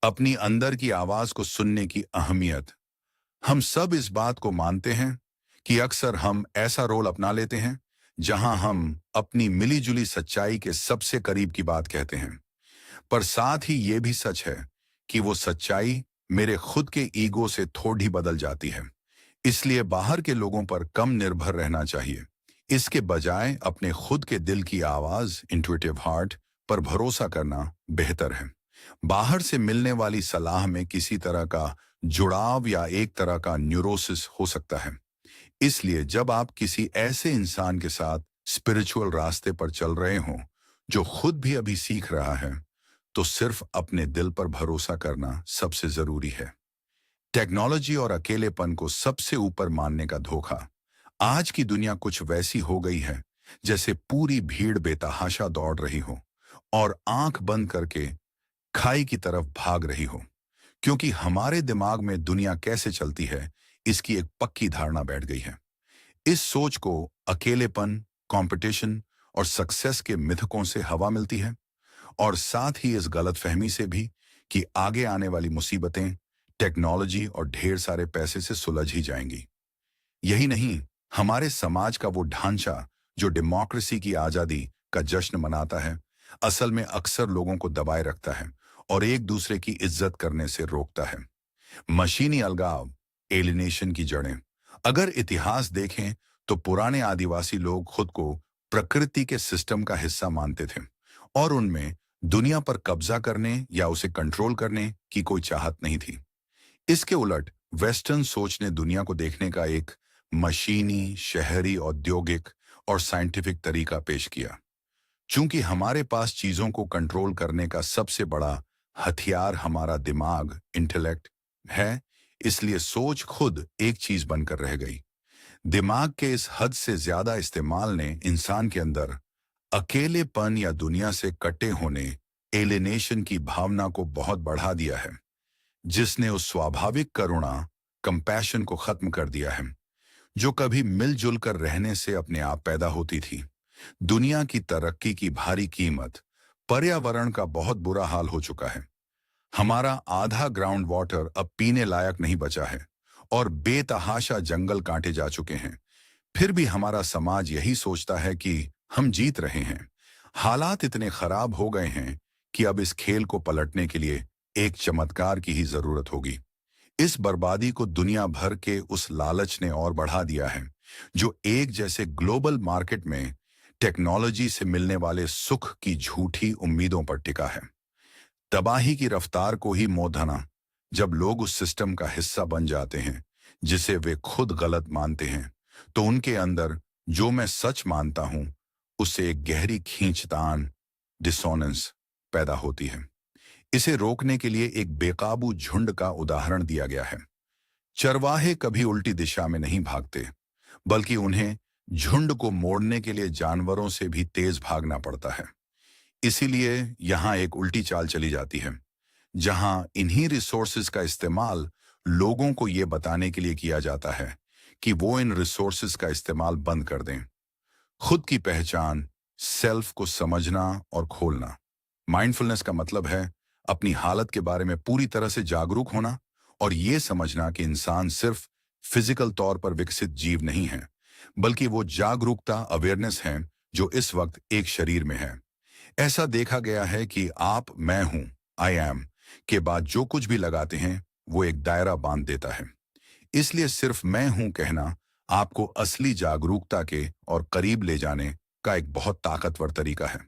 अपनी अंदर की आवाज को सुनने की अहमियत। हम सब इस बात को मानते हैं कि अक्सर हम ऐसा रोल अपना लेते हैं जहां हम अपनी मिलीजुली सच्चाई के सबसे करीब की बात कहते हैं। पर साथ ही ये भी सच है कि वो सच्चाई मेरे खुद के ईगो से थोड़ी बदल जाती है। इसलिए बाहर के लोगों पर कम निर्भर रहना चाहिए। इसके बजाय अपने खुद के दिल की आवाज, इंट्यूटिव हार्ट पर भरोसा करना बेहतर है। बाहर से मिलने वाली सलाह में किसी तरह का जुड़ाव या एक तरह का न्यूरोसिस हो सकता है। इसलिए जब आप किसी ऐसे इंसान के साथ स्पिरिचुअल रास्ते पर चल रहे हों जो खुद भी अभी सीख रहा है, तो सिर्फ अपने दिल पर भरोसा करना सबसे जरूरी है। टेक्नोलॉजी और अकेलेपन को सबसे ऊपर मानने का धोखा। आज की दुनिया कुछ वैसी हो गई है जैसे पूरी भीड़ बेतहाशा दौड़ रही हो और आंख बंद करके खाई की तरफ भाग रही हो, क्योंकि हमारे दिमाग में दुनिया कैसे चलती है इसकी एक पक्की धारणा बैठ गई है। इस सोच को अकेलेपन, कंपटीशन और सक्सेस के मिथकों से हवा मिलती है, और साथ ही इस गलतफहमी से भी कि आगे आने वाली मुसीबतें टेक्नोलॉजी और ढेर सारे पैसे से सुलझ ही जाएंगी। यही नहीं, हमारे समाज का वो ढांचा जो डेमोक्रेसी की आजादी का जश्न मनाता है, असल में अक्सर लोगों को दबाए रखता है और एक दूसरे की इज्जत करने से रोकता है। मशीनी अलगाव, एलिनेशन की जड़ें। अगर इतिहास देखें तो पुराने आदिवासी लोग खुद को प्रकृति के सिस्टम का हिस्सा मानते थे और उनमें दुनिया पर कब्जा करने या उसे कंट्रोल करने की कोई चाहत नहीं थी। इसके उलट वेस्टर्न सोच ने दुनिया को देखने का एक मशीनी, शहरी, औद्योगिक और साइंटिफिक तरीका पेश किया। चूंकि हमारे पास चीजों को कंट्रोल करने का सबसे बड़ा हथियार हमारा दिमाग, इंटेलेक्ट है, इसलिए सोच खुद एक चीज बनकर रह गई। दिमाग के इस हद से ज्यादा इस्तेमाल ने इंसान के अंदर अकेलेपन या दुनिया से कटे होने, एलिनेशन की भावना को बहुत बढ़ा दिया है, जिसने उस स्वाभाविक करुणा, कंपैशन को खत्म कर दिया है जो कभी मिलजुल कर रहने से अपने आप पैदा होती थी। दुनिया की तरक्की की भारी कीमत पर्यावरण का बहुत बुरा हाल हो चुका है। हमारा आधा ग्राउंड वाटर अब पीने लायक नहीं बचा है और बेतहाशा जंगल काटे जा चुके हैं। फिर भी हमारा समाज यही सोचता है कि हम जीत रहे हैं। हालात इतने खराब हो गए हैं कि अब इस खेल को पलटने के लिए एक चमत्कार की ही जरूरत होगी। इस बर्बादी को दुनिया भर के उस लालच ने और बढ़ा दिया है जो एक जैसे ग्लोबल मार्केट में टेक्नोलॉजी से मिलने वाले सुख की झूठी उम्मीदों पर टिका है। तबाही की रफ्तार को ही मोहधना। जब लोग उस सिस्टम का हिस्सा बन जाते हैं जिसे वे खुद गलत मानते हैं, तो उनके अंदर जो मैं सच मानता हूं उससे एक गहरी खींचतान, डिसोनेंस पैदा होती है। इसे रोकने के लिए एक बेकाबू झुंड का उदाहरण दिया गया है। चरवाहे कभी उल्टी दिशा में नहीं भागते, बल्कि उन्हें झुंड को मोड़ने के लिए जानवरों से भी तेज भागना पड़ता है। इसीलिए यहां एक उल्टी चाल चली जाती है, जहां इन्हीं रिसोर्सेज का इस्तेमाल लोगों को यह बताने के लिए किया जाता है कि वो इन रिसोर्सेज का इस्तेमाल बंद कर दें। खुद की पहचान, सेल्फ को समझना और खोलना। माइंडफुलनेस का मतलब है अपनी हालत के बारे में पूरी तरह से जागरूक होना और ये समझना कि इंसान सिर्फ फिजिकल तौर पर विकसित जीव नहीं है, बल्कि वो जागरूकता, अवेयरनेस है जो इस वक्त एक शरीर में है। ऐसा देखा गया है कि आप मैं हूं, आई एम के बाद जो कुछ भी लगाते हैं वो एक दायरा बांध देता है। इसलिए सिर्फ मैं हूं कहना आपको असली जागरूकता के और करीब ले जाने का एक बहुत ताकतवर तरीका है।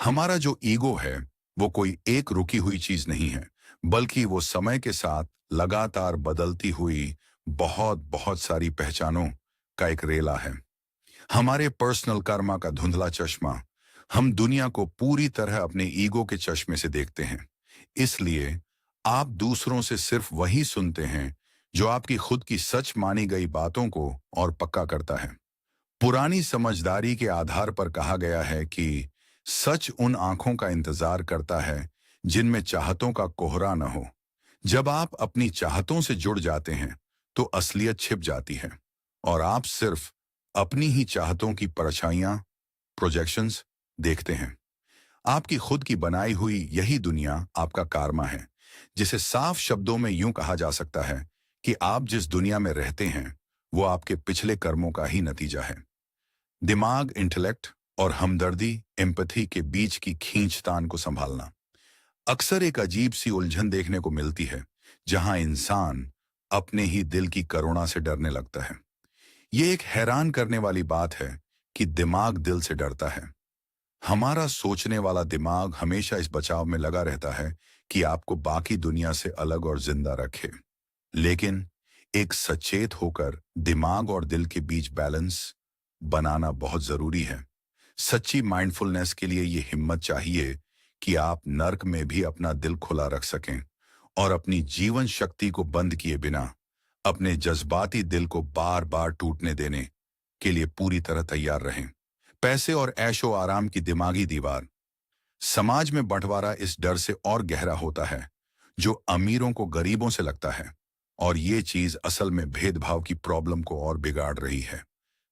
हमारा जो ईगो है वो कोई एक रुकी हुई चीज नहीं है, बल्कि वो समय के साथ लगातार बदलती हुई बहुत बहुत सारी पहचानों का एक रेला है। हमारे पर्सनल कर्मा का धुंधला चश्मा। हम दुनिया को पूरी तरह अपने ईगो के चश्मे से देखते हैं। इसलिए आप दूसरों से सिर्फ वही सुनते हैं जो आपकी खुद की सच मानी गई बातों को और पक्का करता है। पुरानी समझदारी के आधार पर कहा गया है कि सच उन आंखों का इंतजार करता है जिनमें चाहतों का कोहरा न हो। जब आप अपनी चाहतों से जुड़ जाते हैं तो असलियत छिप जाती है और आप सिर्फ अपनी ही चाहतों की परछाइयां, प्रोजेक्शंस देखते हैं। आपकी खुद की बनाई हुई यही दुनिया आपका कारमा है, जिसे साफ शब्दों में यूं कहा जा सकता है कि आप जिस दुनिया में रहते हैं वो आपके पिछले कर्मों का ही नतीजा है। दिमाग, इंटेलेक्ट और हमदर्दी, एम्पैथी के बीच की खींचतान को संभालना अक्सर एक अजीब सी उलझन देखने को मिलती है, जहां इंसान अपने ही दिल की करुणा से डरने लगता है। ये एक हैरान करने वाली बात है कि दिमाग दिल से डरता है। हमारा सोचने वाला दिमाग हमेशा इस बचाव में लगा रहता है कि आपको बाकी दुनिया से अलग और जिंदा रखे। लेकिन एक सचेत होकर दिमाग और दिल के बीच बैलेंस बनाना बहुत जरूरी है। सच्ची माइंडफुलनेस के लिए ये हिम्मत चाहिए कि आप नर्क में भी अपना दिल खुला रख सकें और अपनी जीवन शक्ति को बंद किए बिना अपने जज्बाती दिल को बार बार टूटने देने के लिए पूरी तरह तैयार रहें। पैसे और ऐशो आराम की दिमागी दीवार। समाज में बंटवारा इस डर से और गहरा होता है जो अमीरों को गरीबों से लगता है, और ये चीज असल में भेदभाव की प्रॉब्लम को और बिगाड़ रही है।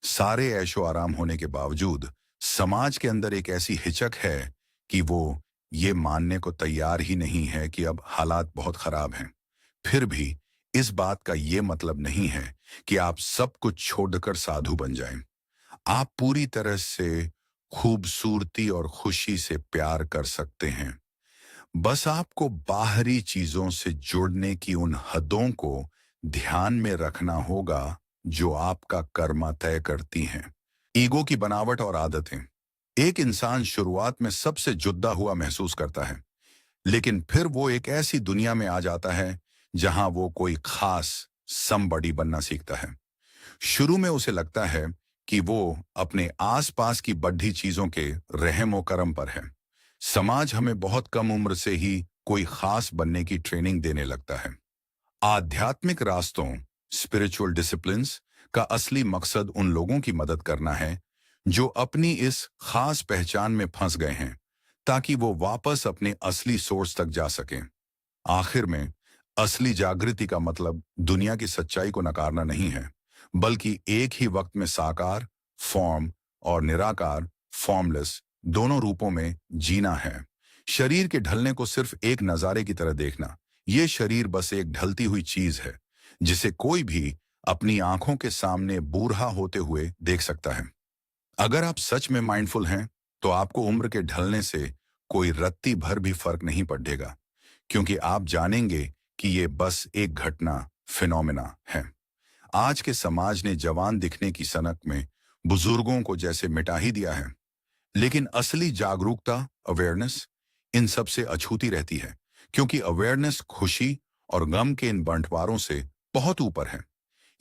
सारे ऐशो आराम होने के बावजूद समाज के अंदर एक ऐसी हिचक है कि वो ये मानने को तैयार ही नहीं है कि अब हालात बहुत खराब हैं। फिर भी इस बात का ये मतलब नहीं है कि आप सब कुछ छोड़कर साधु बन जाएं। आप पूरी तरह से खूबसूरती और खुशी से प्यार कर सकते हैं। बस आपको बाहरी चीजों से जुड़ने की उन हदों को ध्यान में रखना होगा जो आपका कर्मा तय करती हैं। ईगो की बनावट और आदतें। एक इंसान शुरुआत में सबसे जुदा हुआ महसूस करता है, लेकिन फिर वो एक ऐसी दुनिया में आ जाता है जहां वो कोई खास समबडी बनना सीखता है। शुरू में उसे लगता है कि वो अपने आसपास की बढ़ी चीजों के रहम व करम पर है। समाज हमें बहुत कम उम्र से ही कोई खास बनने की ट्रेनिंग देने लगता है। आध्यात्मिक रास्तों, स्पिरिचुअल डिसिप्लिन्स का असली मकसद उन लोगों की मदद करना है जो अपनी इस खास पहचान में फंस गए हैं, ताकि वो वापस अपने असली सोर्स तक जा सकें। आखिर में असली जागृति का मतलब दुनिया की सच्चाई को नकारना नहीं है, बल्कि एक ही वक्त में साकार, फॉर्म और निराकार, फॉर्मलेस, दोनों रूपों में जीना है। शरीर के ढलने को सिर्फ एक नजारे की तरह देखना। ये शरीर बस एक ढलती हुई चीज है जिसे कोई भी अपनी आंखों के सामने बूढ़ा होते हुए देख सकता है। अगर आप सच में माइंडफुल हैं तो आपको उम्र के ढलने से कोई रत्ती भर भी फर्क नहीं पड़ेगा, क्योंकि आप जानेंगे कि ये बस एक घटना, फिनोमेना है। आज के समाज ने जवान दिखने की सनक में बुजुर्गों को जैसे मिटा ही दिया है, लेकिन असली जागरूकता, अवेयरनेस, इन सब से अछूती रहती है, क्योंकि अवेयरनेस खुशी और गम के इन बंटवारों से बहुत ऊपर है।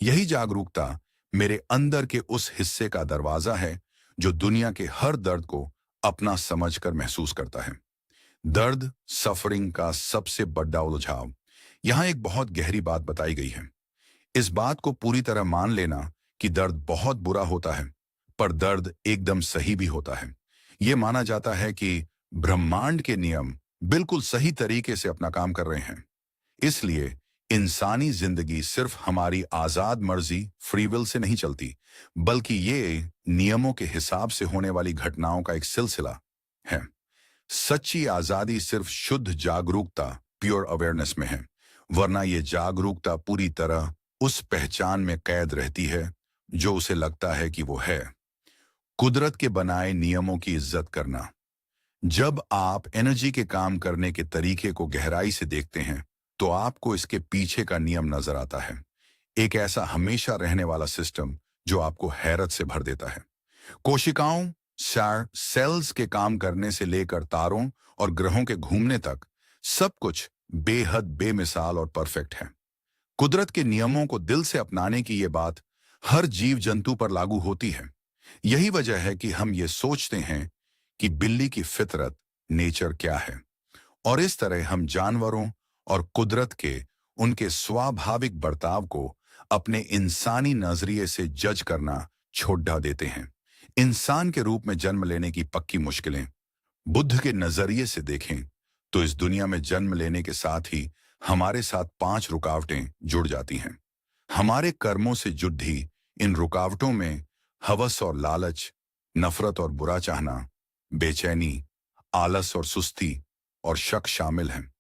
यही जागरूकता मेरे अंदर के उस हिस्से का दरवाजा है जो दुनिया के हर दर्द को अपना समझकर महसूस करता है। दर्द, सफरिंग का सबसे बड़ा उलझाव। यहां एक बहुत गहरी बात बताई गई है। इस बात को पूरी तरह मान लेना कि दर्द बहुत बुरा होता है, पर दर्द एकदम सही भी होता है। यह माना जाता है कि ब्रह्मांड के नियम बिल्कुल सही तरीके से अपना काम कर रहे हैं। इसलिए इंसानी जिंदगी सिर्फ हमारी आजाद मर्जी, फ्री विल से नहीं चलती, बल्कि ये नियमों के हिसाब से होने वाली घटनाओं का एक सिलसिला है। सच्ची आजादी सिर्फ शुद्ध जागरूकता, प्योर अवेयरनेस में है, वरना ये जागरूकता पूरी तरह उस पहचान में कैद रहती है जो उसे लगता है कि वो है। कुदरत के बनाए नियमों की इज्जत करना। जब आप एनर्जी के काम करने के तरीके को गहराई से देखते हैं तो आपको इसके पीछे का नियम नजर आता है। एक ऐसा हमेशा रहने वाला सिस्टम जो आपको हैरत से भर देता है। कोशिकाओं, सेल्स के काम करने से लेकर तारों और ग्रहों के घूमने तक सब कुछ बेहद बेमिसाल और परफेक्ट है। कुदरत के नियमों को दिल से अपनाने की ये बात हर जीव जंतु पर लागू होती है। यही वजह है कि हम ये सोचते हैं कि बिल्ली की फितरत, नेचर क्या है, और इस तरह हम जानवरों और कुदरत के उनके स्वाभाविक बर्ताव को अपने इंसानी नजरिए से जज करना छोड़ देते हैं। इंसान के रूप में जन्म लेने की पक्की मुश्किलें। बुद्ध के नजरिए से देखें तो इस दुनिया में जन्म लेने के साथ ही हमारे साथ 5 रुकावटें जुड़ जाती हैं। हमारे कर्मों से जुड़ी इन रुकावटों में हवस और लालच, नफरत और बुरा चाहना, बेचैनी, आलस और सुस्ती और शक शामिल हैं।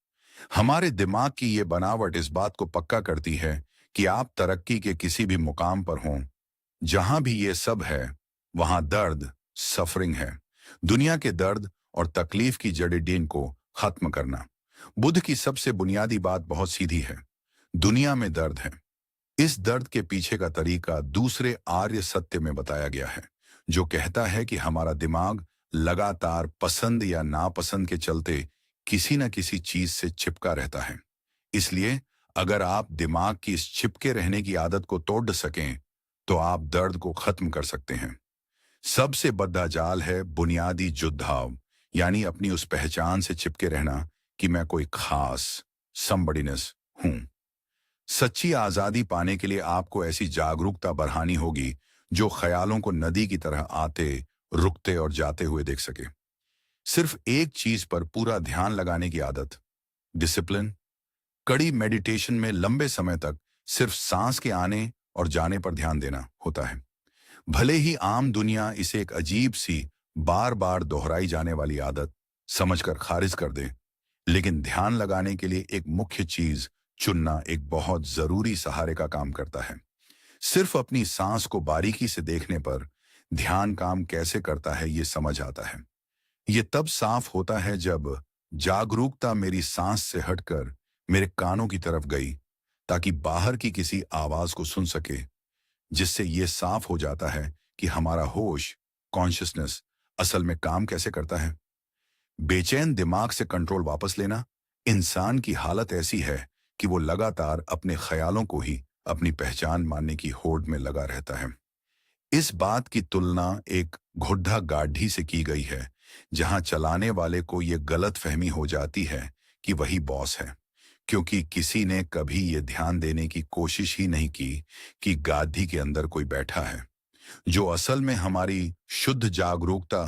हमारे दिमाग की ये बनावट इस बात को पक्का करती है कि आप तरक्की के किसी भी मुकाम पर हों, जहां भी ये सब है, वहां दर्द, सफरिंग है। दुनिया के दर्द और तकलीफ की जड़ी को खत्म करना। बुद्ध की सबसे बुनियादी बात बहुत सीधी है। दुनिया में दर्द है। इस दर्द के पीछे का तरीका दूसरे आर्य सत्य में बताया गया है, जो कहता है कि हमारा दिमाग लगातार पसंद या नापसंद के चलते किसी न किसी चीज से चिपका रहता है। इसलिए अगर आप दिमाग की इस चिपके रहने की आदत को तोड़ सकें, तो आप दर्द को खत्म कर सकते हैं। सबसे बड़ा जाल है बुनियादी जुद्धाव, यानी अपनी उस पहचान से चिपके रहना कि मैं कोई खास समबडीनेस हूं। सच्ची आजादी पाने के लिए आपको ऐसी जागरूकता बढ़ानी होगी जो ख्यालों को नदी की तरह आते, रुकते और जाते हुए देख सके। सिर्फ एक चीज पर पूरा ध्यान लगाने की आदत, डिसिप्लिन। कड़ी मेडिटेशन में लंबे समय तक सिर्फ सांस के आने और जाने पर ध्यान देना होता है। भले ही आम दुनिया इसे एक अजीब सी, बार बार दोहराई जाने वाली आदत समझकर खारिज कर दे, लेकिन ध्यान लगाने के लिए एक मुख्य चीज चुनना एक बहुत जरूरी सहारे का काम करता है। सिर्फ अपनी सांस को बारीकी से देखने पर ध्यान काम कैसे करता है ये समझ आता है। ये तब साफ होता है जब जागरूकता मेरी सांस से हटकर मेरे कानों की तरफ गई, ताकि बाहर की किसी आवाज को सुन सके, जिससे ये साफ हो जाता है कि हमारा होश, कॉन्शियसनेस असल में काम कैसे करता है। बेचैन दिमाग से कंट्रोल वापस लेना। इंसान की हालत ऐसी है कि वो लगातार अपने ख्यालों को ही अपनी पहचान मानने की होड़ में लगा रहता है। इस बात की तुलना एक घुड्डा गाढ़ी से की गई है, जहां चलाने वाले को ये गलत फहमी हो जाती है कि वही बॉस है, क्योंकि किसी ने कभी ये ध्यान देने की कोशिश ही नहीं की कि गाड़ी के अंदर कोई बैठा है, जो असल में हमारी शुद्ध जागरूकता,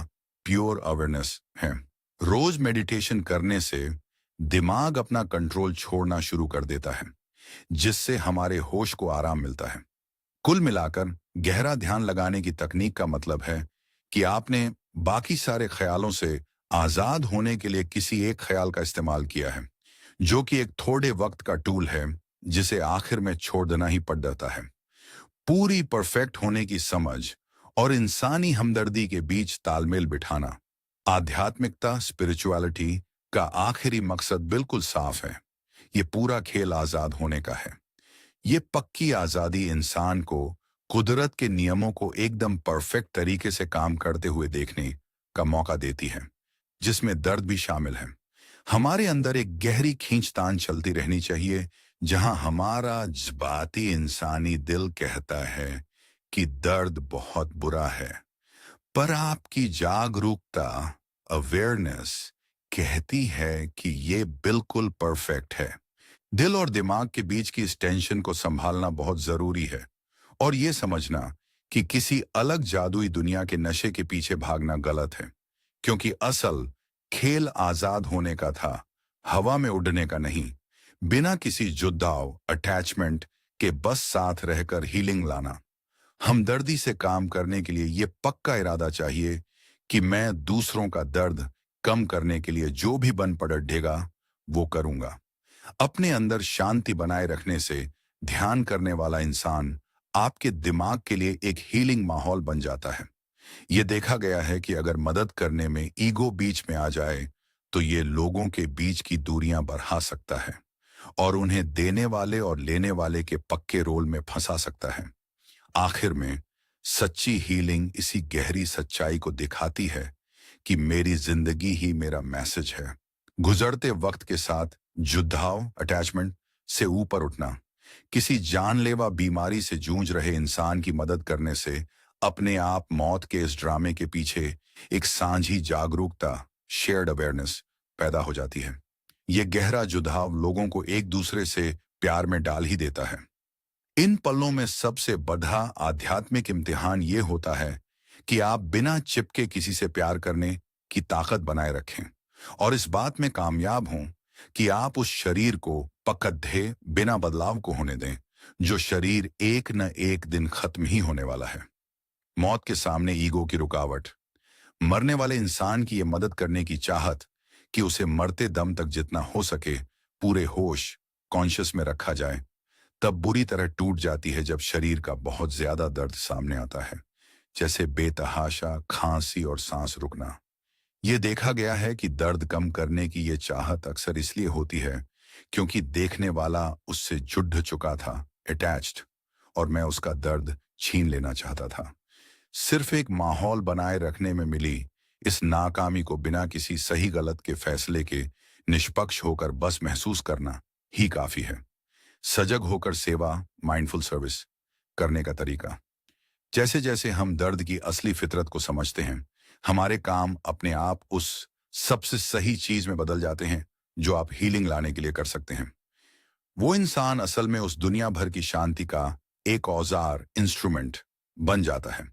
प्योर अवेयरनेस है। रोज मेडिटेशन करने से दिमाग अपना कंट्रोल छोड़ना शुरू कर देता है, जिससे हमारे होश को आराम मिलता है। कुल मिलाकर गहरा ध्यान लगाने की तकनीक का मतलब है कि आपने बाकी सारे ख्यालों से आजाद होने के लिए किसी एक ख्याल का इस्तेमाल किया है, जो कि एक थोड़े वक्त का टूल है, जिसे आखिर में छोड़ देना ही पड़ जाता है। पूरी परफेक्ट होने की समझ और इंसानी हमदर्दी के बीच तालमेल बिठाना। आध्यात्मिकता, स्पिरिचुअलिटी का आखिरी मकसद बिल्कुल साफ है। ये पूरा खेल आजाद होने का है। ये पक्की आजादी इंसान को कुदरत के नियमों को एकदम परफेक्ट तरीके से काम करते हुए देखने का मौका देती है, जिसमें दर्द भी शामिल है। हमारे अंदर एक गहरी खींचतान चलती रहनी चाहिए, जहां हमारा जज्बाती इंसानी दिल कहता है कि दर्द बहुत बुरा है, पर आपकी जागरूकता, अवेयरनेस कहती है कि ये बिल्कुल परफेक्ट है। दिल और दिमाग के बीच की इस टेंशन को संभालना बहुत जरूरी है, और ये समझना कि किसी अलग जादुई दुनिया के नशे के पीछे भागना गलत है, क्योंकि असल खेल आजाद होने का था, हवा में उड़ने का नहीं। बिना किसी जुद्दाव, अटैचमेंट के बस साथ रहकर हीलिंग लाना। हमदर्दी से काम करने के लिए ये पक्का इरादा चाहिए कि मैं दूसरों का दर्द कम करने के लिए जो भी बन पड़ेगा वो करूंगा। अपने अंदर शांति बनाए रखने से ध्यान करने वाला इंसान आपके दिमाग के लिए एक हीलिंग माहौल बन जाता है। यह देखा गया है कि अगर मदद करने में ईगो बीच में आ जाए, तो ये लोगों के बीच की दूरियां बढ़ा सकता है और उन्हें देने वाले और लेने वाले के पक्के रोल में फंसा सकता है। आखिर में सच्ची हीलिंग इसी गहरी सच्चाई को दिखाती है कि मेरी जिंदगी ही मेरा मैसेज है। गुजरते वक्त के साथ जुद्धाव, अटैचमेंट से ऊपर उठना। किसी जानलेवा बीमारी से जूझ रहे इंसान की मदद करने से अपने आप मौत के इस ड्रामे के पीछे एक सांझी जागरूकता, शेयर्ड अवेयरनेस पैदा हो जाती है। यह गहरा जुद्धाव लोगों को एक दूसरे से प्यार में डाल ही देता है। इन पलों में सबसे बड़ा आध्यात्मिक इम्तिहान ये होता है कि आप बिना चिपके किसी से प्यार करने की ताकत बनाए रखें और इस बात में कामयाब हों कि आप उस शरीर को पकड़े बिना बदलाव को होने दें, जो शरीर एक न एक दिन खत्म ही होने वाला है। मौत के सामने ईगो की रुकावट। मरने वाले इंसान की ये मदद करने की चाहत कि उसे मरते दम तक जितना हो सके पूरे होश कॉन्शियस में रखा जाए, तब बुरी तरह टूट जाती है जब शरीर का बहुत ज्यादा दर्द सामने आता है, जैसे बेतहाशा खांसी और सांस रुकना। ये देखा गया है कि दर्द कम करने की ये चाहत अक्सर इसलिए होती है क्योंकि देखने वाला उससे जुड़ चुका था, अटैच्ड, और मैं उसका दर्द छीन लेना चाहता था। सिर्फ एक माहौल बनाए रखने में मिली इस नाकामी को बिना किसी सही गलत के फैसले के निष्पक्ष होकर बस महसूस करना ही काफी है। सजग होकर सेवा, माइंडफुल सर्विस करने का तरीका। जैसे जैसे हम दर्द की असली फितरत को समझते हैं, हमारे काम अपने आप उस सबसे सही चीज में बदल जाते हैं जो आप हीलिंग लाने के लिए कर सकते हैं। वो इंसान असल में उस दुनिया भर की शांति का एक औजार, इंस्ट्रूमेंट बन जाता है।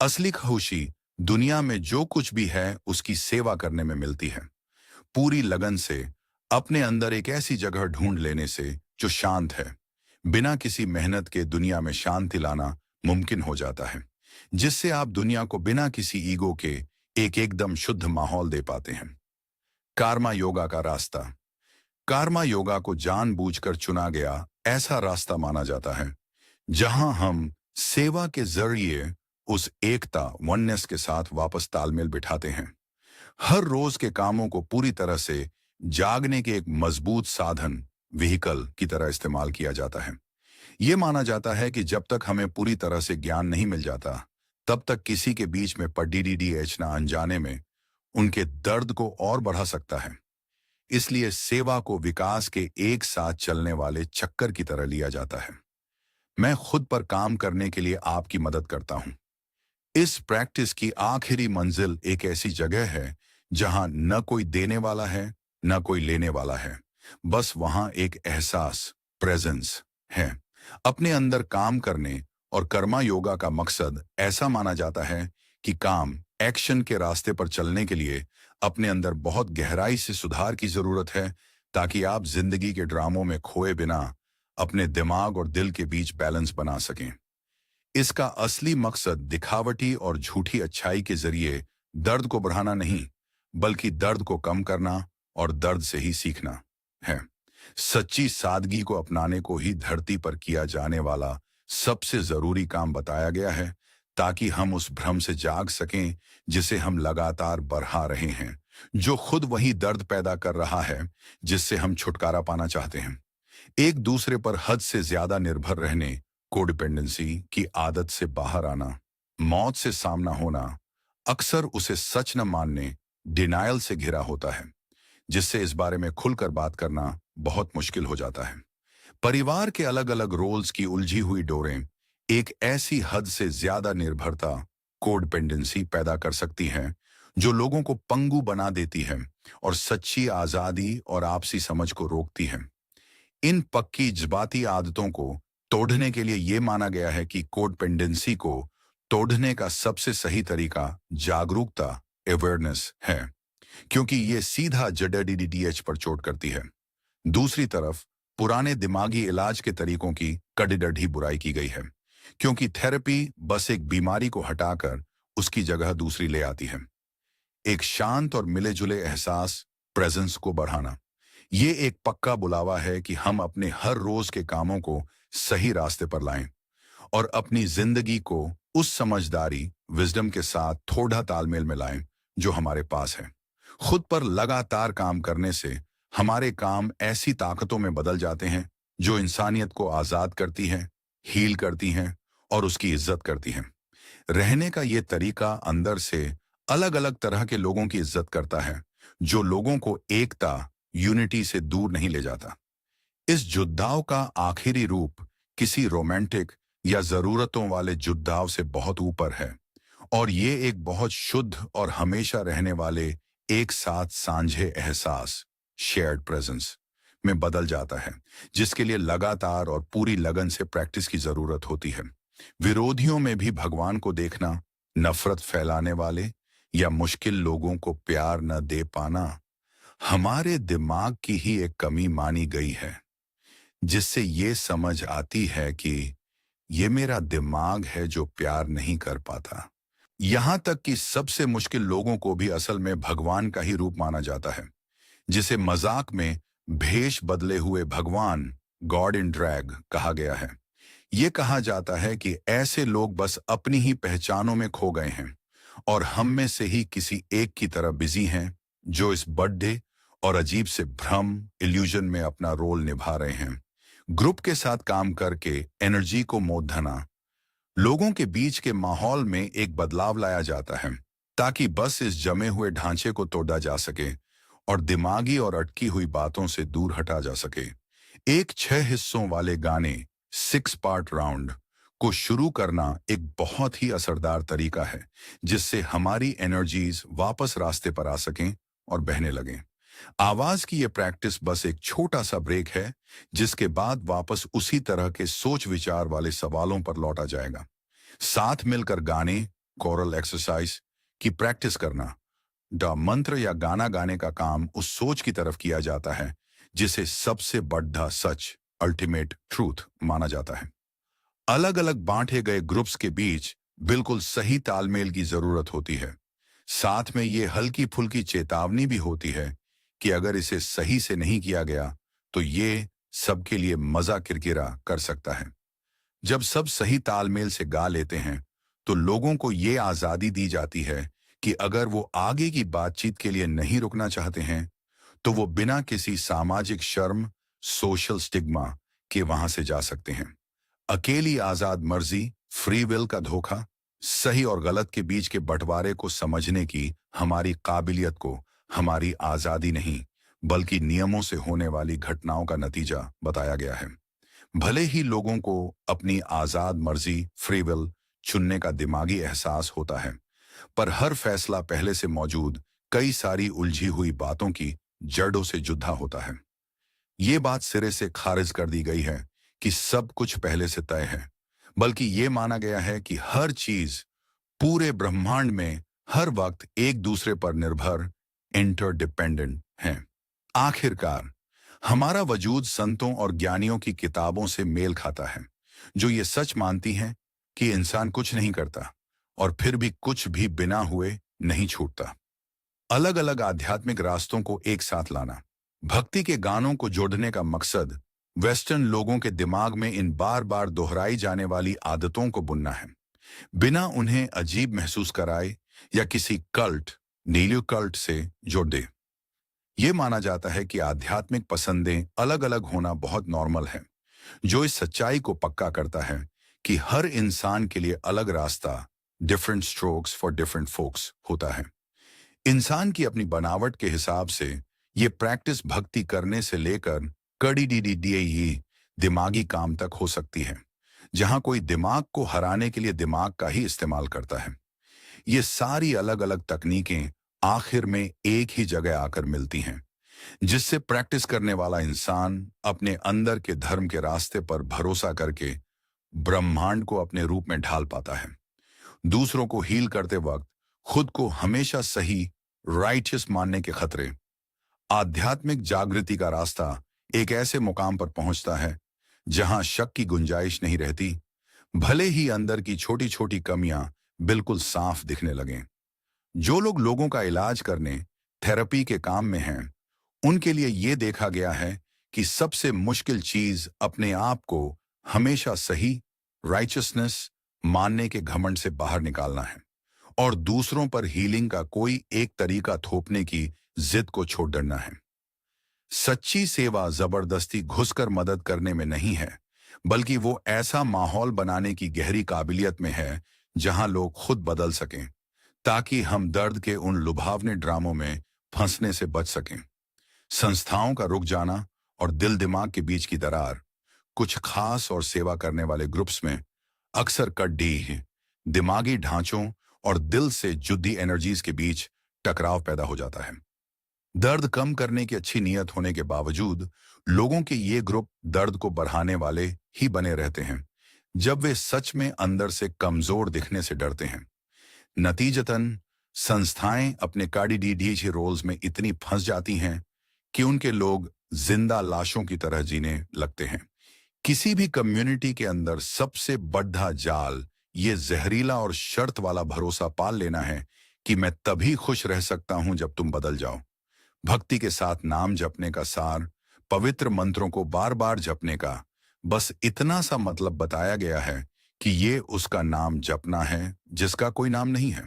असली खुशी दुनिया में जो कुछ भी है उसकी सेवा करने में मिलती है, पूरी लगन से, अपने अंदर एक ऐसी जगह ढूंढ लेने से जो शांत है। बिना किसी मेहनत के दुनिया में शांति लाना मुमकिन हो जाता है, जिससे आप दुनिया को बिना किसी ईगो के एक एकदम शुद्ध माहौल दे पाते हैं। कार्मा योगा का रास्ता। कार्मा योगा को जानबूझकर चुना गया ऐसा रास्ता माना जाता है जहां हम सेवा के जरिए उस एकता, वननेस के साथ वापस तालमेल बिठाते हैं। हर रोज के कामों को पूरी तरह से जागने के एक मजबूत साधन, व्हीकल की तरह इस्तेमाल किया जाता है। यह माना जाता है कि जब तक हमें पूरी तरह से ज्ञान नहीं मिल जाता, तब तक किसी के बीच में पडीडीडीएच ना अनजाने में उनके दर्द को और बढ़ा सकता है। इसलिए सेवा को विकास के एक साथ चलने वाले चक्कर की तरह लिया जाता है। मैं खुद पर काम करने के लिए आपकी मदद करता हूं। इस प्रैक्टिस की आखिरी मंजिल एक ऐसी जगह है जहां न कोई देने वाला है, न कोई लेने वाला है। बस वहां एक एहसास, प्रेजेंस है। अपने अंदर काम करने और कर्मा योगा का मकसद ऐसा माना जाता है कि काम, एक्शन के रास्ते पर चलने के लिए अपने अंदर बहुत गहराई से सुधार की जरूरत है, ताकि आप जिंदगी के ड्रामों में खोए बिना अपने दिमाग और दिल के बीच बैलेंस बना सकें। इसका असली मकसद दिखावटी और झूठी अच्छाई के जरिए दर्द को बढ़ाना नहीं, बल्कि दर्द को कम करना और दर्द से ही सीखना है। सच्ची सादगी को अपनाने को ही धरती पर किया जाने वाला सबसे जरूरी काम बताया गया है, ताकि हम उस भ्रम से जाग सकें जिसे हम लगातार बढ़ा रहे हैं, जो खुद वही दर्द पैदा कर रहा है जिससे हम छुटकारा पाना चाहते हैं। एक दूसरे पर हद से ज्यादा निर्भर रहने, कोडिपेंडेंसी की आदत से बाहर आना, मौत से सामना होना, अक्सर उसे सच न मानने, डिनायल से घिरा होता है, जिससे इस बारे में खुलकर बात करना बहुत मुश्किल हो जाता है। परिवार के अलग अलग रोल्स की उलझी हुई डोरें एक ऐसी हद से ज्यादा निर्भरता, कोडिपेंडेंसी पैदा कर सकती हैं जो लोगों को पंगु बना देती है और सच्ची आजादी और आपसी समझ को रोकती है। इन पक्की जज्बाती आदतों को तोड़ने के लिए यह माना गया है कि कोडिपेंडेंसी को तोड़ने का सबसे सही तरीका जागरूकता, अवेयरनेस है, क्योंकि ये सीधा जडडीडीएच पर चोट करती है। दूसरी तरफ पुराने दिमागी इलाज के तरीकों की कड़िडढ़ी बुराई की गई है, क्योंकि थेरेपी बस एक बीमारी को हटाकर उसकी जगह दूसरी ले आती है। एक शांत और मिले जुले एहसास, प्रेजेंस को बढ़ाना, ये एक पक्का बुलावा है कि हम अपने हर रोज के कामों को सही रास्ते पर लाएं और अपनी जिंदगी को उस समझदारी, विजडम के साथ थोड़ा तालमेल में लाएं जो हमारे पास है। खुद पर लगातार काम करने से हमारे काम ऐसी ताकतों में बदल जाते हैं जो इंसानियत को आजाद करती हैं, हील करती हैं और उसकी इज्जत करती हैं। रहने का ये तरीका अंदर से अलग अलग तरह के लोगों की इज्जत करता है, जो लोगों को एकता, यूनिटी से दूर नहीं ले जाता। इस जुद्धाव का आखिरी रूप किसी रोमांटिक या जरूरतों वाले जुद्धाव से बहुत ऊपर है, और ये एक बहुत शुद्ध और हमेशा रहने वाले एक साथ सांझे एहसास, शेयर्ड प्रेजेंस में बदल जाता है, जिसके लिए लगातार और पूरी लगन से प्रैक्टिस की जरूरत होती है। विरोधियों में भी भगवान को देखना, नफरत फैलाने वाले या मुश्किल लोगों को प्यार न दे पाना हमारे दिमाग की ही एक कमी मानी गई है, जिससे ये समझ आती है कि ये मेरा दिमाग है जो प्यार नहीं कर पाता। यहां तक कि सबसे मुश्किल लोगों को भी असल में भगवान का ही रूप माना जाता है, जिसे मजाक में भेष बदले हुए भगवान, गॉड इन ड्रैग कहा गया है। ये कहा जाता है कि ऐसे लोग बस अपनी ही पहचानों में खो गए हैं और हम में से ही किसी एक की तरह बिजी हैं, जो इस बर्थडे और अजीब से भ्रम इल्यूजन में अपना रोल निभा रहे हैं। ग्रुप के साथ काम करके एनर्जी को मोधना, लोगों के बीच के माहौल में एक बदलाव लाया जाता है ताकि बस इस जमे हुए ढांचे को तोड़ा जा सके और दिमागी और अटकी हुई बातों से दूर हटा जा सके। एक 6 हिस्सों वाले गाने 6 पार्ट राउंड को शुरू करना एक बहुत ही असरदार तरीका है, जिससे हमारी एनर्जीज वापस रास्ते पर आ सकें और बहने लगें। आवाज की यह प्रैक्टिस बस एक छोटा सा ब्रेक है, जिसके बाद वापस उसी तरह के सोच विचार वाले सवालों पर लौटा जाएगा। साथ मिलकर गाने, कोरल एक्सरसाइज की प्रैक्टिस करना, द मंत्र या गाना गाने का काम उस सोच की तरफ किया जाता है जिसे सबसे बड़ा सच, अल्टीमेट ट्रूथ माना जाता है। अलग अलग बांटे गए ग्रुप्स के बीच बिल्कुल सही तालमेल की जरूरत होती है। साथ में ये हल्की फुल्की चेतावनी भी होती है कि अगर इसे सही से नहीं किया गया तो ये सबके लिए मजा किरकिरा कर सकता है। जब सब सही तालमेल से गा लेते हैं तो लोगों को ये आजादी दी जाती है कि अगर वो आगे की बातचीत के लिए नहीं रुकना चाहते हैं तो वो बिना किसी सामाजिक शर्म, सोशल स्टिग्मा के वहां से जा सकते हैं। अकेली आजाद मर्जी, फ्री विल का धोखा, सही और गलत के बीच के बंटवारे को समझने की हमारी काबिलियत को हमारी आजादी नहीं बल्कि नियमों से होने वाली घटनाओं का नतीजा बताया गया है। भले ही लोगों को अपनी आजाद मर्जी, फ्री विल चुनने का दिमागी एहसास होता है, पर हर फैसला पहले से मौजूद कई सारी उलझी हुई बातों की जड़ों से जुदा होता है। ये बात सिरे से खारिज कर दी गई है कि सब कुछ पहले से तय है, बल्कि ये माना गया है कि हर चीज पूरे ब्रह्मांड में हर वक्त एक दूसरे पर निर्भर, इंटरडिपेंडेंट है। आखिरकार हमारा वजूद संतों और ज्ञानियों की किताबों से मेल खाता है, जो ये सच मानती हैं कि इंसान कुछ नहीं करता और फिर भी कुछ भी बिना हुए नहीं छूटता। अलग अलग आध्यात्मिक रास्तों को एक साथ लाना, भक्ति के गानों को जोड़ने का मकसद वेस्टर्न लोगों के दिमाग में इन बार बार दोहराई जाने वाली आदतों को बुनना है, बिना उन्हें अजीब महसूस कराए या किसी कल्ट, नीलियो कल्ट से जोड़ दे। ये माना जाता है कि आध्यात्मिक पसंदें अलग अलग होना बहुत नॉर्मल है, जो इस सच्चाई को पक्का करता है कि हर इंसान के लिए अलग रास्ता, different strokes for different folks होता है। इंसान की अपनी बनावट के हिसाब से ये प्रैक्टिस भक्ति करने से लेकर कड़ी डी दिमागी काम तक हो सकती है, जहां कोई दिमाग को हराने के लिए दिमाग का ही इस्तेमाल करता है। ये सारी अलग अलग तकनीकें आखिर में एक ही जगह आकर मिलती हैं, जिससे प्रैक्टिस करने वाला इंसान अपने अंदर के धर्म के रास्ते पर भरोसा करके ब्रह्मांड को अपने रूप में ढाल पाता है। दूसरों को हील करते वक्त खुद को हमेशा सही, राइटियस मानने के खतरे। आध्यात्मिक जागृति का रास्ता एक ऐसे मुकाम पर पहुंचता है जहां शक की गुंजाइश नहीं रहती, भले ही अंदर की छोटी छोटी कमियां बिल्कुल साफ दिखने लगें। जो लोग लोगों का इलाज करने, थेरेपी के काम में हैं, उनके लिए यह देखा गया है कि सबसे मुश्किल चीज अपने आप को हमेशा सही, राइचियसनेस मानने के घमंड से बाहर निकालना है और दूसरों पर हीलिंग का कोई एक तरीका थोपने की जिद को छोड़ देना है। सच्ची सेवा जबरदस्ती घुसकर मदद करने में नहीं है, बल्कि वो ऐसा माहौल बनाने की गहरी काबिलियत में है जहां लोग खुद बदल सकें, ताकि हम दर्द के उन लुभावने ड्रामों में फंसने से बच सकें। संस्थाओं का रुक जाना और दिल दिमाग के बीच की दरार, कुछ खास और सेवा करने वाले ग्रुप्स में अक्सर कड़ी दिमागी ढांचों और दिल से जुड़ी एनर्जीज के बीच टकराव पैदा हो जाता है। दर्द कम करने की अच्छी नीयत होने के बावजूद लोगों के ये ग्रुप दर्द को बढ़ाने वाले ही बने रहते हैं, जब वे सच में अंदर से कमजोर दिखने से डरते हैं। नतीजतन संस्थाएं अपने काड़ी रोल्स में इतनी फंस जाती हैं कि उनके लोग जिंदा लाशों की तरह जीने लगते हैं। किसी भी कम्युनिटी के अंदर सबसे बड़ा जाल ये जहरीला और शर्त वाला भरोसा पाल लेना है कि मैं तभी खुश रह सकता हूं जब तुम बदल जाओ। भक्ति के साथ नाम जपने का सार पवित्र मंत्रों को बार बार जपने का बस इतना सा मतलब बताया गया है कि ये उसका नाम जपना है जिसका कोई नाम नहीं है।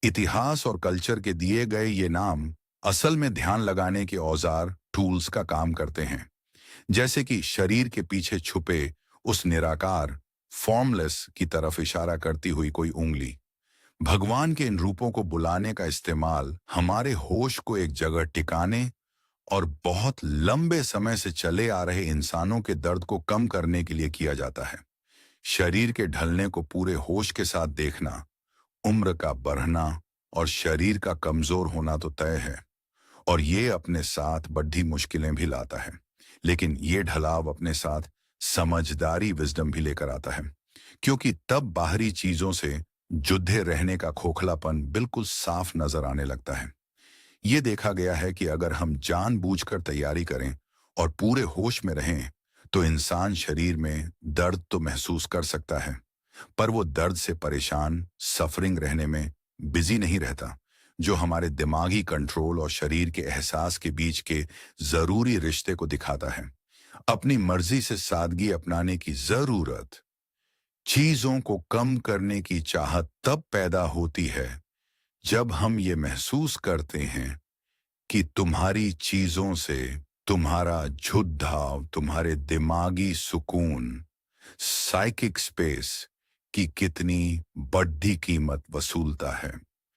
इतिहास और कल्चर के दिए गए ये नाम असल में ध्यान लगाने के औजार टूल्स का काम करते हैं। जैसे कि शरीर के पीछे छुपे उस निराकार फॉर्मलेस की तरफ इशारा करती हुई कोई उंगली। भगवान के इन रूपों को बुलाने का इस्तेमाल हमारे होश को एक जगह टिकाने और बहुत लंबे समय से चले आ रहे इंसानों के दर्द को कम करने के लिए किया जाता है। शरीर के ढलने को पूरे होश के साथ देखना, उम्र का बढ़ना और शरीर का कमजोर होना तो तय है, और ये अपने साथ बड़ी मुश्किलें भी लाता है। लेकिन ये ढलाव अपने साथ समझदारी विजडम भी लेकर आता है, क्योंकि तब बाहरी चीजों से जुद्धे रहने का खोखलापन बिल्कुल साफ नजर आने लगता है। ये देखा गया है कि अगर हम जानबूझकर तैयारी करें और पूरे होश में रहें, तो इंसान शरीर में दर्द तो महसूस कर सकता है, पर वो दर्द से परेशान सफरिंग रहने में बिजी नहीं रहता, जो हमारे दिमागी कंट्रोल और शरीर के एहसास के बीच के जरूरी रिश्ते को दिखाता है। अपनी मर्जी से सादगी अपनाने की जरूरत, चीजों को कम करने की चाहत तब पैदा होती है जब हम ये महसूस करते हैं कि तुम्हारी चीजों से तुम्हारा झुर्रियाँ, तुम्हारे दिमागी सुकून, साइकिक स्पेस की कितनी बड़ी कीमत वसूलता है।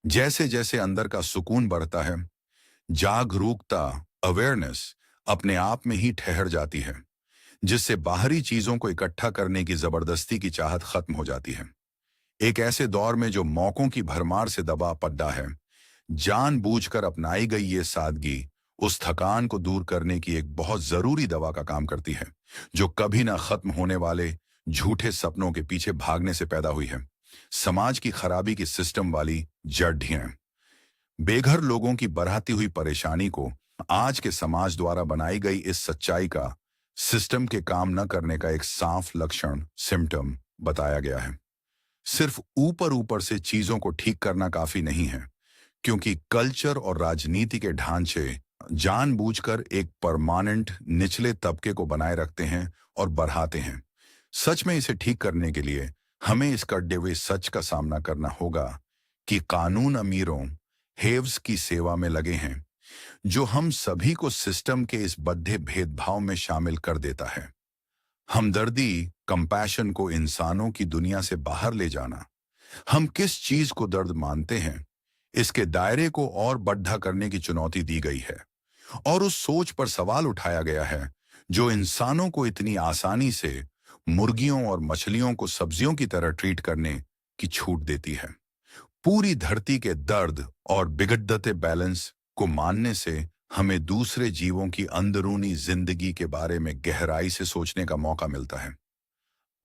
जैसे जैसे अंदर का सुकून बढ़ता है, जागरूकता, अवेयरनेस अपने आप में ही ठहर जाती है, जिससे बाहरी चीजों को इकट्ठा करने की जबरदस्ती की चाहत खत्म हो जाती है। एक ऐसे दौर में जो मौकों की भरमार से दबा पड्डा है, जानबूझकर अपनाई गई ये सादगी उस थकान को दूर करने की एक बहुत जरूरी दवा का काम करती है, जो कभी ना खत्म होने वाले झूठे सपनों के पीछे भागने से पैदा हुई है। समाज की खराबी की सिस्टम वाली जड़ियां, बेघर लोगों की बढ़ती हुई परेशानी को आज के समाज द्वारा बनाई गई इस सच्चाई का सिस्टम के काम न करने का एक साफ लक्षण, सिम्टम बताया गया है। सिर्फ ऊपर ऊपर से चीजों को ठीक करना काफी नहीं है, क्योंकि कल्चर और राजनीति के ढांचे जानबूझकर एक परमानेंट निचले तबके को बनाए रखते हैं और बढ़ाते हैं। सच में इसे ठीक करने के लिए हमें इस कड़े हुए सच का सामना करना होगा कि कानून अमीरों, हेव्स की सेवा में लगे हैं, जो हम सभी को सिस्टम के इस बद्धे भेदभाव में शामिल कर देता है। हमदर्दी, कंपैशन को इंसानों की दुनिया से बाहर ले जाना, हम किस चीज को दर्द मानते हैं, इसके दायरे को और बढ़ा करने की चुनौती दी गई है, और उस सोच पर सवाल उठाया गया है जो इंसानों को इतनी आसानी से मुर्गियों और मछलियों को सब्जियों की तरह ट्रीट करने की छूट देती है। पूरी धरती के दर्द और बिगड़ते बैलेंस को मानने से हमें दूसरे जीवों की अंदरूनी जिंदगी के बारे में गहराई से सोचने का मौका मिलता है।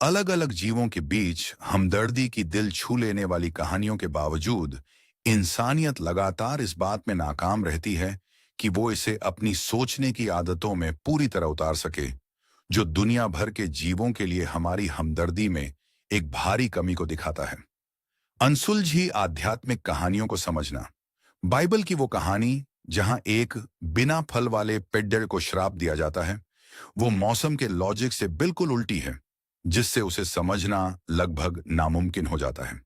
अलग अलग जीवों के बीच हमदर्दी की दिल छू लेने वाली कहानियों के बावजूद इंसानियत लगातार इस बात में नाकाम रहती है कि वो इसे अपनी सोचने की आदतों में पूरी तरह उतार सके, जो दुनिया भर के जीवों के लिए हमारी हमदर्दी में एक भारी कमी को दिखाता है। अनसुलझी आध्यात्मिक कहानियों को समझना। बाइबल की वो कहानी जहां एक बिना फल वाले पेड्डर को श्राप दिया जाता है, वो मौसम के लॉजिक से बिल्कुल उल्टी है, जिससे उसे समझना लगभग नामुमकिन हो जाता है।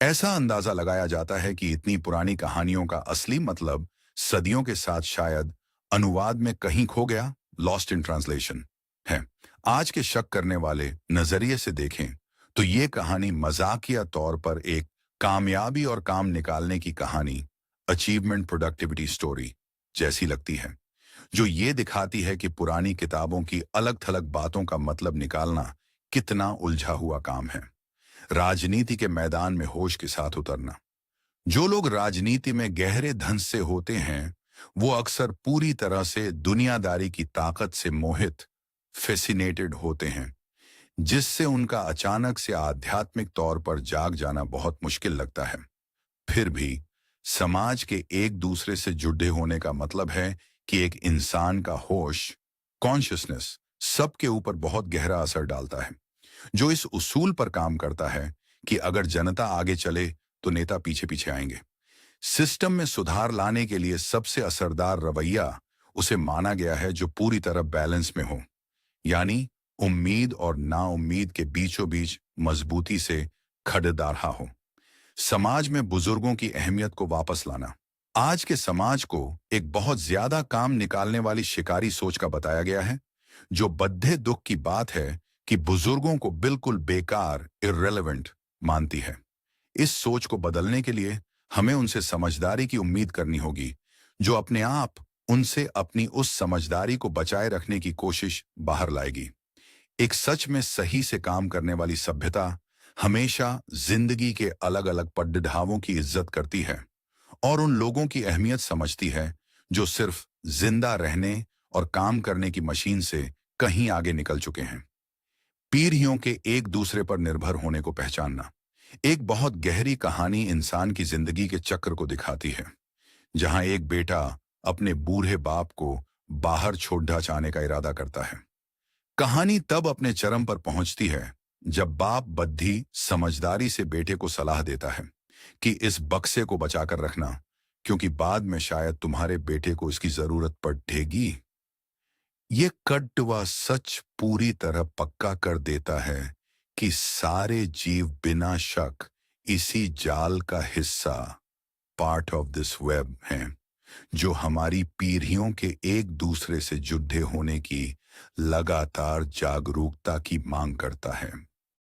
ऐसा अंदाजा लगाया जाता है कि इतनी पुरानी कहानियों का असली मतलब सदियों के साथ शायद अनुवाद में कहीं खो गया, लॉस्ट इन ट्रांसलेशन है। आज के शक करने वाले नजरिए से देखें तो ये कहानी मजाकिया तौर पर एक कामयाबी और काम निकालने की कहानी, अचीवमेंट प्रोडक्टिविटी स्टोरी जैसी लगती है, जो ये दिखाती है कि पुरानी किताबों की अलग थलग बातों का मतलब निकालना कितना उलझा हुआ काम है। राजनीति के मैदान में होश के साथ उतरना। जो लोग राजनीति में गहरे धंस से होते हैं, वो अक्सर पूरी तरह से दुनियादारी की ताकत से मोहित, फैसिनेटेड होते हैं, जिससे उनका अचानक से आध्यात्मिक तौर पर जाग जाना बहुत मुश्किल लगता है। फिर भी समाज के एक दूसरे से जुड़े होने का मतलब है कि एक इंसान का होश, कॉन्शियसनेस सबके ऊपर बहुत गहरा असर डालता है, जो इस उसूल पर काम करता है कि अगर जनता आगे चले तो नेता पीछे पीछे आएंगे। सिस्टम में सुधार लाने के लिए सबसे असरदार रवैया उसे माना गया है जो पूरी तरह बैलेंस में हो, यानी उम्मीद और नाउम्मीद के बीचों बीच मजबूती से खड़ेदार हो। समाज में बुजुर्गों की अहमियत को वापस लाना। आज के समाज को एक बहुत ज्यादा काम निकालने वाली शिकारी सोच का बताया गया है, जो बद्धे दुख की बात है कि बुजुर्गों को बिल्कुल बेकार, इर्रेलेवेंट मानती है। इस सोच को बदलने के लिए हमें उनसे समझदारी की उम्मीद करनी होगी, जो अपने आप उनसे अपनी उस समझदारी को बचाए रखने की कोशिश बाहर लाएगी। एक सच में सही से काम करने वाली सभ्यता हमेशा जिंदगी के अलग अलग पड़ावों की इज्जत करती है और उन लोगों की अहमियत समझती है जो सिर्फ जिंदा रहने और काम करने की मशीन से कहीं आगे निकल चुके हैं। पीढ़ियों के एक दूसरे पर निर्भर होने को पहचानना। एक बहुत गहरी कहानी इंसान की जिंदगी के चक्र को दिखाती है, जहां एक बेटा अपने बूढ़े बाप को बाहर छोड़ना चाहने का इरादा करता है। कहानी तब अपने चरम पर पहुंचती है जब बाप बद्धी समझदारी से बेटे को सलाह देता है कि इस बक्से को बचाकर रखना, क्योंकि बाद में शायद तुम्हारे बेटे को इसकी जरूरत पड़ेगी। ये कड़वा सच पूरी तरह पक्का कर देता है कि सारे जीव बिना शक इसी जाल का हिस्सा, पार्ट ऑफ दिस वेब हैं, जो हमारी पीढ़ियों के एक दूसरे से जुड़े होने की लगातार जागरूकता की मांग करता है।